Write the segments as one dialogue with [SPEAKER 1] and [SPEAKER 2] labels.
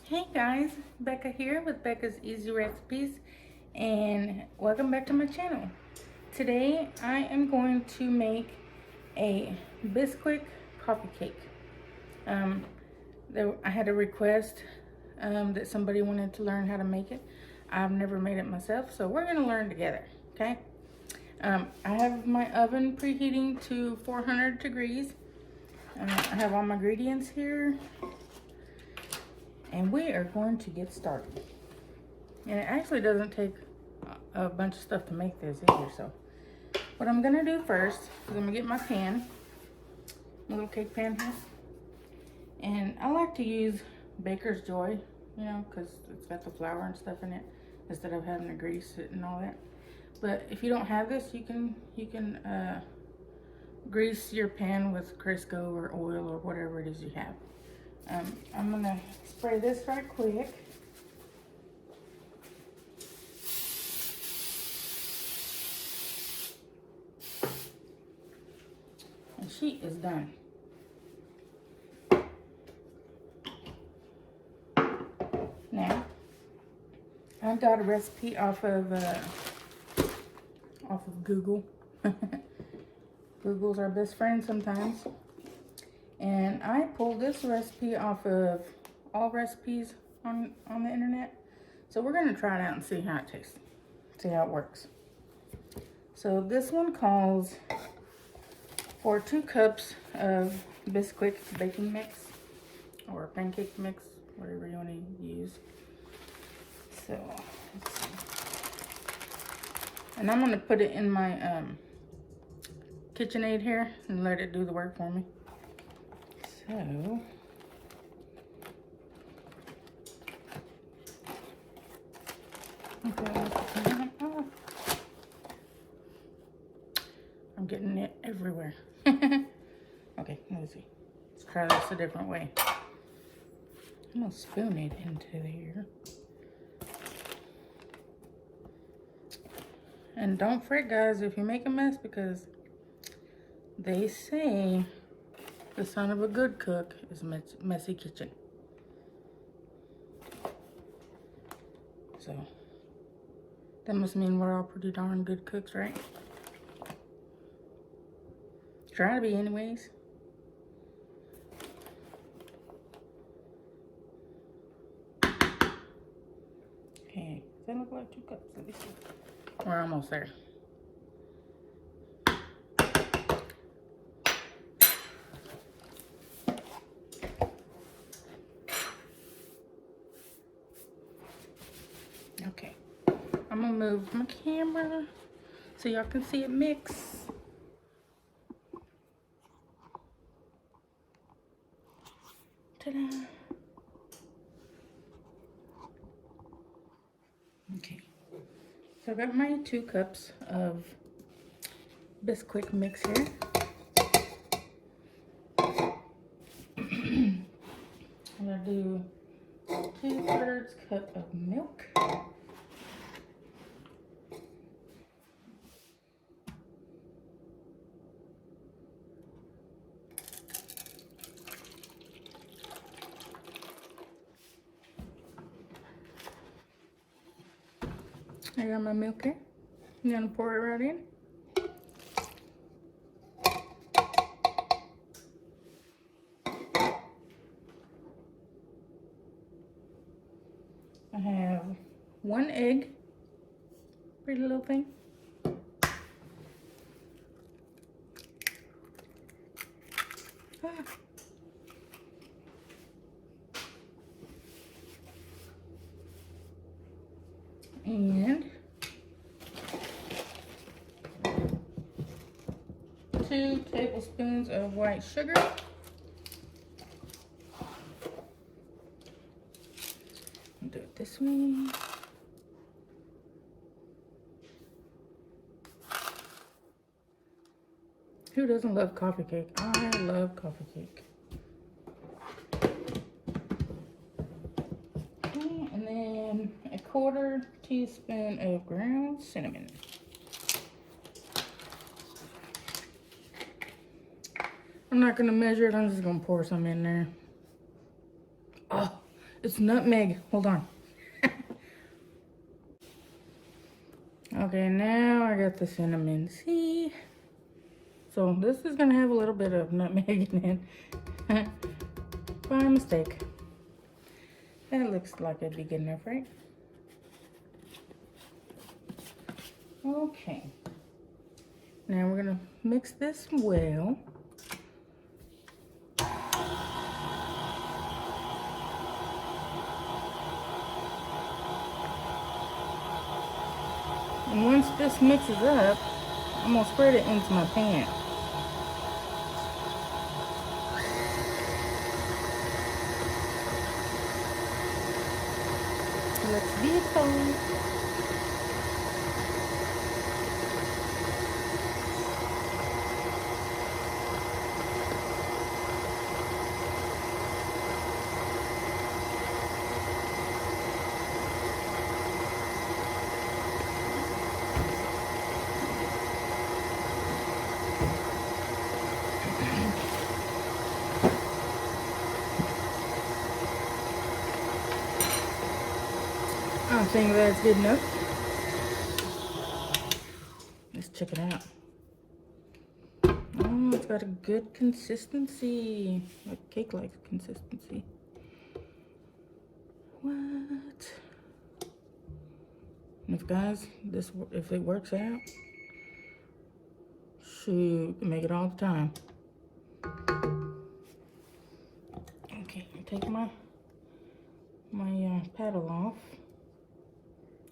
[SPEAKER 1] Hey guys, Becca here with Becca's Easy Recipes, and welcome back to my channel. Today I am going to make a Bisquick coffee cake. I had a request that somebody wanted to learn how to make it. I've never made it myself, so we're going to learn together, okay? I have my oven preheating to 400 degrees. I have all my ingredients here. And we are going to get started. And it actually doesn't take a bunch of stuff to make this either. So what I'm gonna do first is I'm gonna get my pan, my little cake pan here. And I like to use Baker's Joy, you know, because it's got the flour and stuff in it instead of having to grease it and all that. But if you don't have this, you can grease your pan with Crisco or oil or whatever it is you have. I'm gonna spray this right quick. And she is done. Now, I got a recipe off of Google. Google's our best friend sometimes. And I pulled this recipe off of all recipes on the internet. So we're gonna try it out and see how it tastes, see how it works. So this one calls for 2 cups of Bisquick baking mix or pancake mix, whatever you want to use. So let's see. And I'm gonna put it in my KitchenAid here and let it do the work for me. So, I'm getting it everywhere. Okay, let me see. Let's try this a different way. I'm gonna spoon it into here. And don't fret, guys, if you make a mess, because they say the sign of a good cook is messy kitchen. So that must mean we're all pretty darn good cooks, right? Try to be anyways. Okay, does that look like 2 cups? Let me see. We're almost there. Okay, I'm gonna move my camera so y'all can see it mix. Ta-da! Okay, so I got my 2 cups of Bisquick mix here. I'm gonna do 2/3 cup of milk. I got my milk here. I'm gonna pour it right in. I have 1 egg, pretty little thing. And 2 tablespoons of white sugar. I'll do it this way. Who doesn't love coffee cake? I love coffee cake. Okay, and then a 1/4 teaspoon of ground cinnamon. I'm not gonna measure it, I'm just gonna pour some in there. Oh, It's nutmeg. Hold on. Okay, now I got the cinnamon. See? So this is gonna have a little bit of nutmeg in it. By mistake. That looks like it'd be good enough, right? Okay. Now we're gonna mix this well. And once this mixes up, I'm gonna spread it into my pan. Let's be cold. I think that's good enough. Let's check it out. Oh, it's got a good consistency. A cake-like consistency. What? And if it works out, shoot, we can make it all the time. Okay, I'll take my paddle off.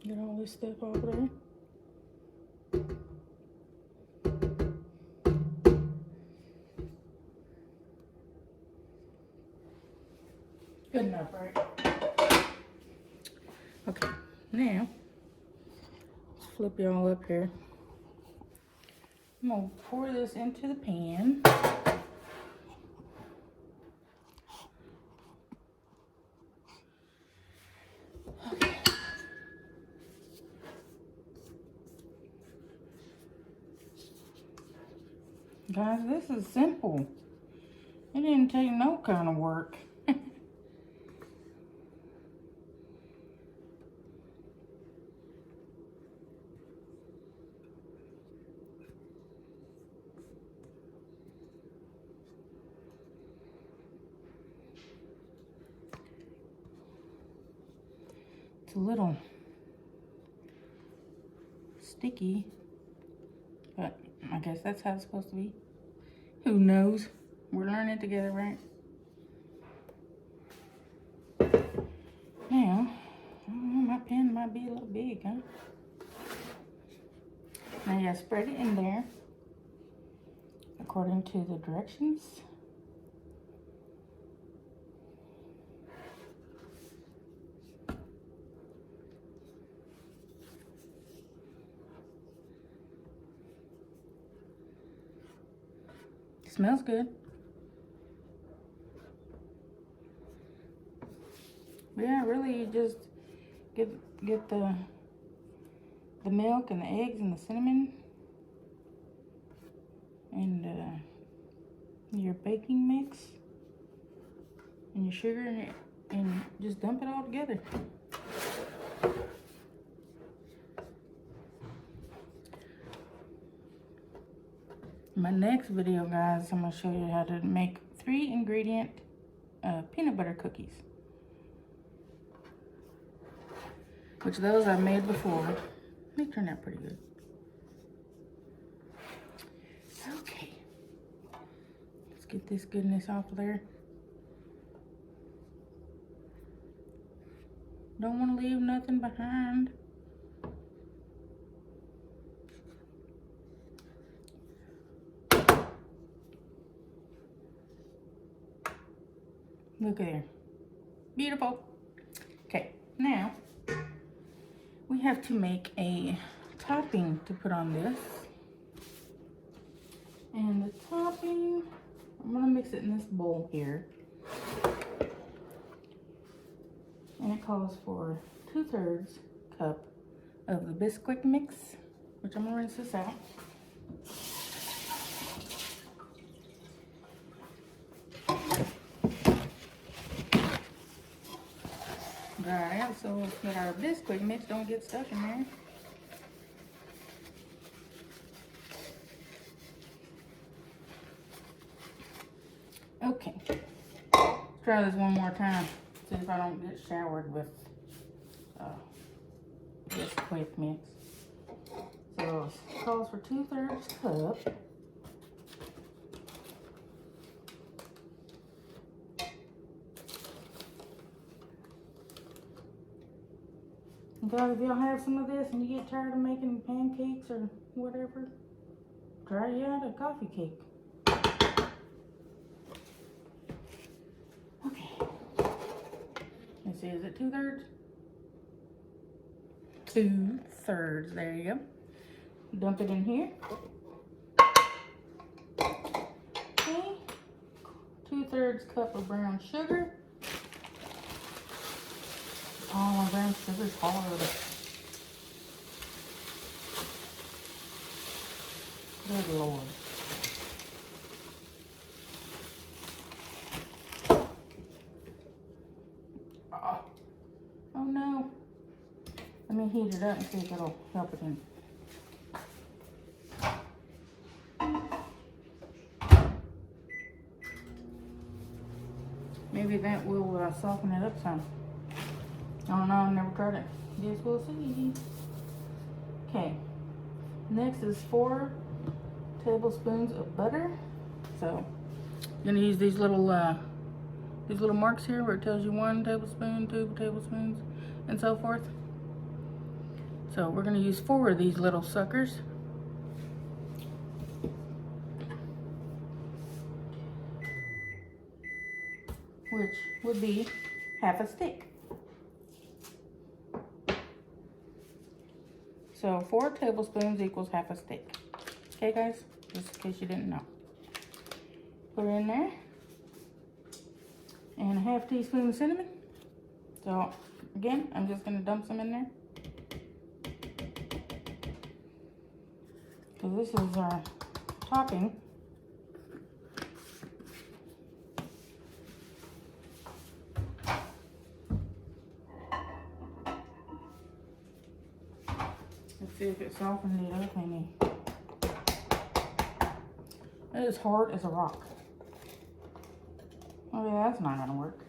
[SPEAKER 1] Get all this stuff off there. Good enough, right? Okay, now let's flip y'all up here. I'm gonna pour this into the pan. Okay. Guys, this is simple. It didn't take no kind of work. It's a little sticky, but I guess that's how it's supposed to be. Who knows? We're learning together, right? Now, my pen might be a little big, huh? Now you gotta spread it in there according to the directions. Smells good. Yeah, really, you just get the milk and the eggs and the cinnamon and your baking mix and your sugar and just dump it all together. In my next video, guys, I'm going to show you how to make 3-ingredient peanut butter cookies. Which those I've made before. They turned out pretty good. Okay. Let's get this goodness off of there. Don't want to leave nothing behind. Look there. Beautiful. Okay, now we have to make a topping to put on this. And the topping, I'm gonna mix it in this bowl here. And it calls for 2/3 cup of the Bisquick mix, which I'm gonna rinse this out. that so that our Bisquick mix don't get stuck in there. Okay, let's try this one more time. See if I don't get showered with Bisquick mix. So it calls for 2/3 cup. Guys, if y'all have some of this and you get tired of making pancakes or whatever, try it out a coffee cake. Okay. Let's see, is it 2/3? 2/3, there you go. Dump it in here. Okay. 2/3 cup of brown sugar. Oh, my brown sugar's hard. Good Lord. Oh no. Let me heat it up and see if it'll help it in. Maybe that will soften it up some. I don't know, I've never tried it. Guess we'll see. Okay. Next is 4 tablespoons of butter. So, I'm gonna use these little marks here where it tells you 1 tablespoon, 2 tablespoons, and so forth. So we're gonna use 4 of these little suckers. Which would be half a stick. So 4 tablespoons equals half a stick. Okay guys, just in case you didn't know. Put it in there. And a half teaspoon of cinnamon. So again, I'm just gonna dump some in there. So this is our topping. Let's see if it softened it up any. It is hard as a rock. Oh yeah, that's not gonna work.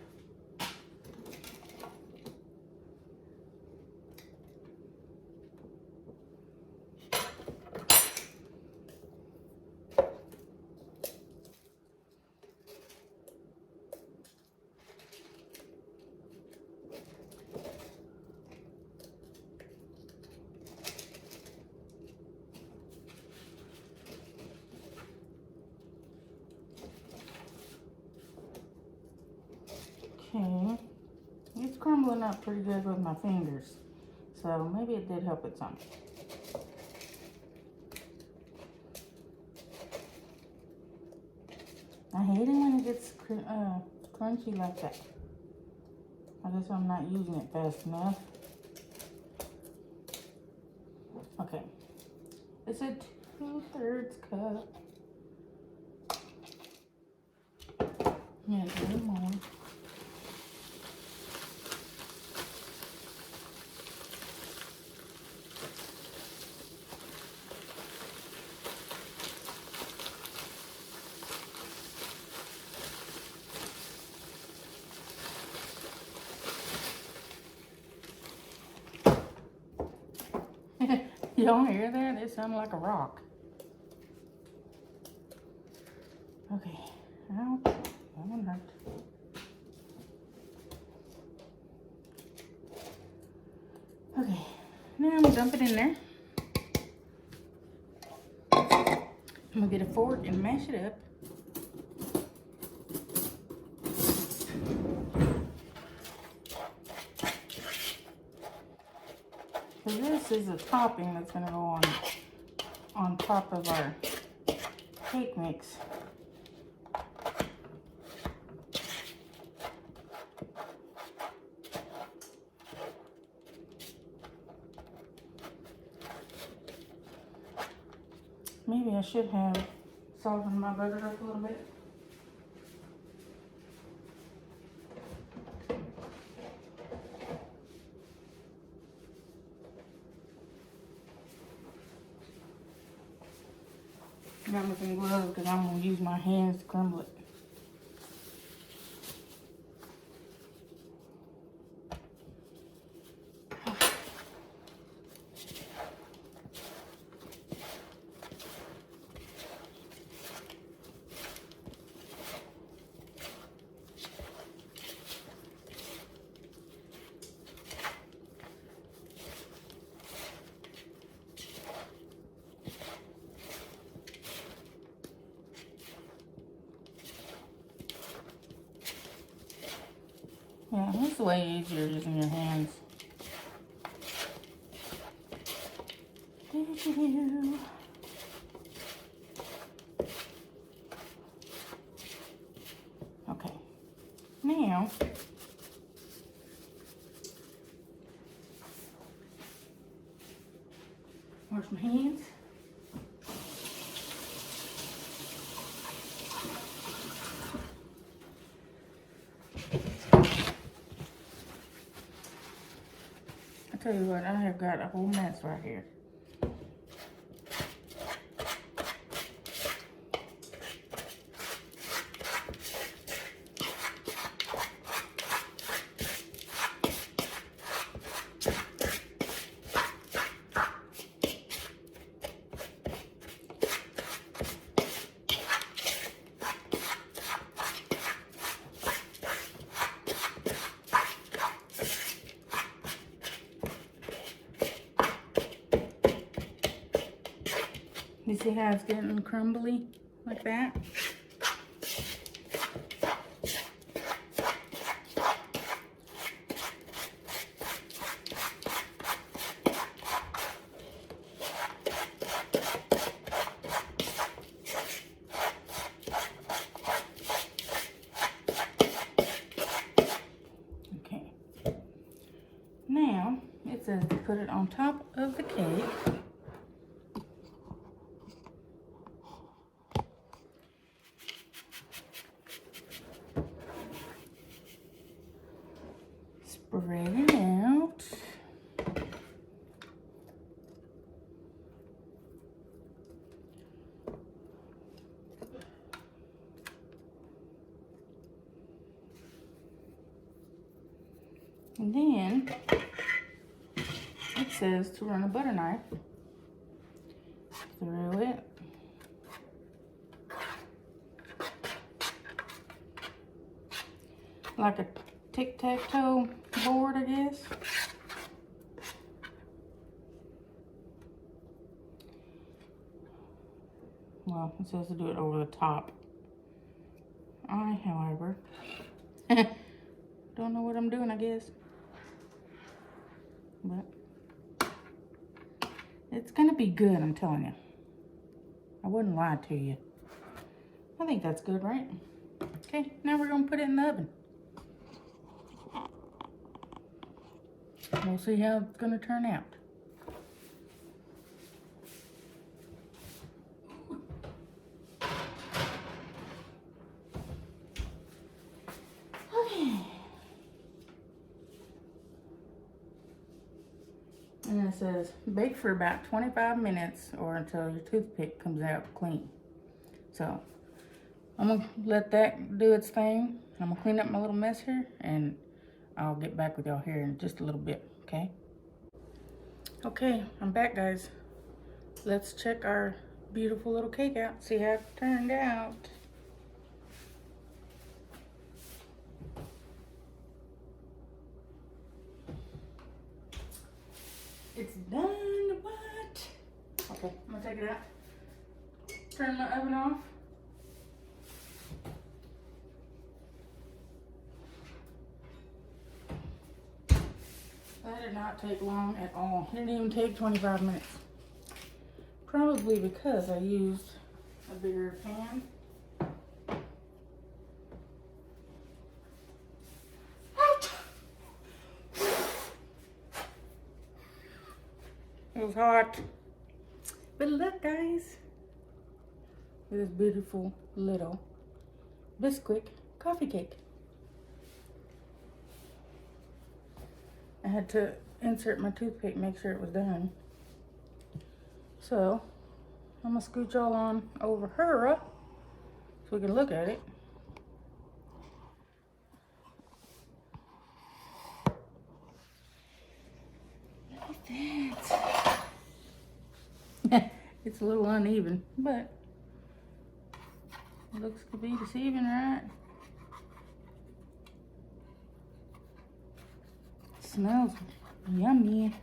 [SPEAKER 1] Okay, it's crumbling up pretty good with my fingers, so maybe it did help it some. I hate it when it gets crunchy like that. I guess I'm not using it fast enough. Okay, it's a 2/3 cup. Yeah, a little more. You don't hear that? It sounds like a rock. Okay. Ouch. That one hurt. Okay. Now I'm going to dump it in there. I'm going to get a fork and mash it up. So this is a topping that's going to go on top of our cake mix. Maybe I should have softened my butter up a little bit. got me some gloves because I'm going to use my hands to crumble it. Yeah, it's way easier using your hands. Okay, now wash my hands. I tell you what, I have got a whole mess right here. You see how it's getting crumbly like that? Okay. Now, it says to put it on top of the cake. Spread it out. And then it says to run a butter knife through it. Like a tic-tac-toe board, I guess. Well, it says to do it over the top. I, however, don't know what I'm doing, I guess. But it's gonna be good, I'm telling you. I wouldn't lie to you. I think that's good, right? Okay, now we're gonna put it in the oven. We'll see how it's gonna turn out. Okay. And it says bake for about 25 minutes or until your toothpick comes out clean. So I'm gonna let that do its thing. I'm gonna clean up my little mess here and I'll get back with y'all here in just a little bit, okay? Okay, I'm back, guys. Let's check our beautiful little cake out, see how it turned out. It's done, what? Okay, I'm gonna take it out. Turn my oven off. That did not take long at all. It didn't even take 25 minutes. Probably because I used a bigger pan. It was hot. But look, guys. This beautiful little Bisquick coffee cake. I had to insert my toothpick, make sure it was done. So, I'm gonna scooch all on over her so we can look at it. Look at that. It's a little uneven, but it looks to be deceiving, right? It smells yummy.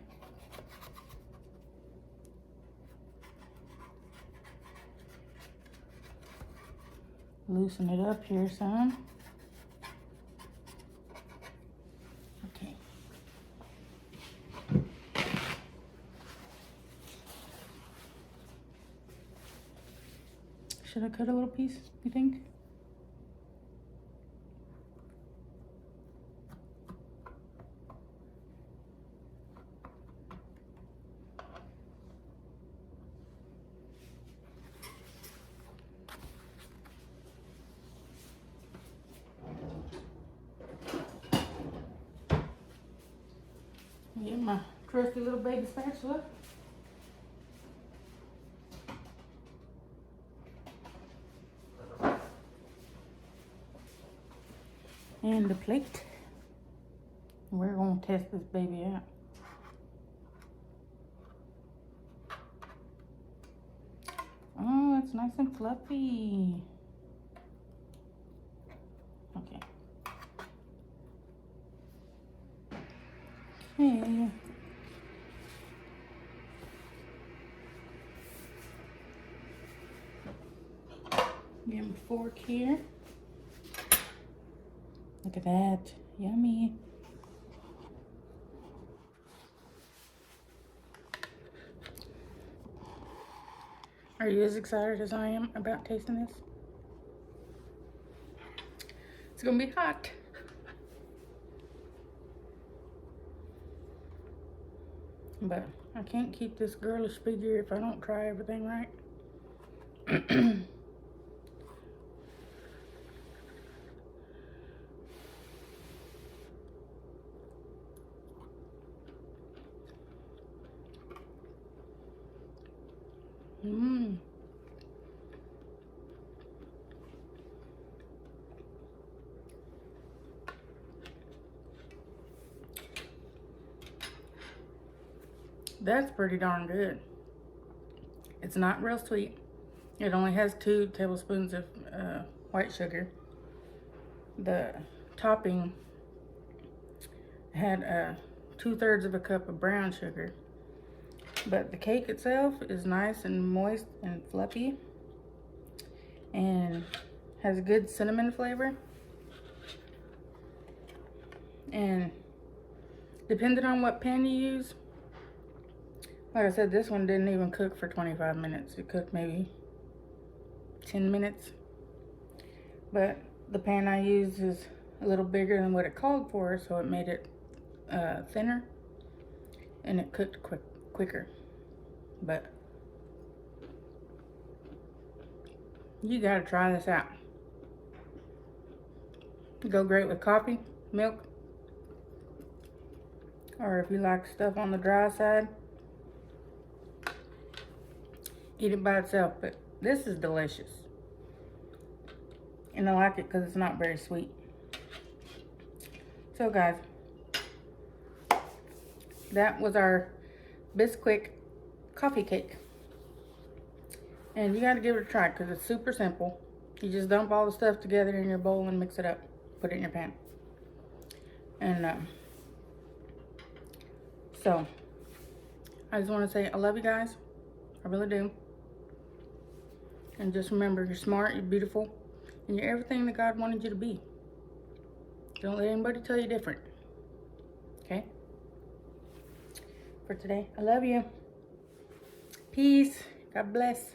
[SPEAKER 1] Loosen it up here some. Okay. Should I cut a little piece, you think? Get my trusty little baby spatula. And the plate. We're gonna test this baby out. Oh, it's nice and fluffy. Okay. Okay. Get my fork here. Look at that. Yummy. Are you as excited as I am about tasting this? It's gonna be hot. But I can't keep this girlish figure if I don't try everything right. Mmm. That's pretty darn good. It's not real sweet. It only has 2 tablespoons of white sugar. The topping had 2/3 of a cup of brown sugar. But the cake itself is nice and moist and fluffy and has a good cinnamon flavor. And depending on what pan you use, like I said, this one didn't even cook for 25 minutes. It cooked maybe 10 minutes. But the pan I used is a little bigger than what it called for, so it made it thinner and it cooked quicker. But you gotta try this out. Go great with coffee, milk, or if you like stuff on the dry side, eat it by itself. But this is delicious, and I like it because it's not very sweet. So guys, that was our Bisquick coffee cake, and you got to give it a try because it's super simple. You just dump all the stuff together in your bowl and mix it up, put it in your pan. And so I just want to say I love you guys. I really do. And just remember, you're smart, you're beautiful, and you're everything that God wanted you to be. Don't let anybody tell you different. Okay? For today, I love you. Peace. God bless.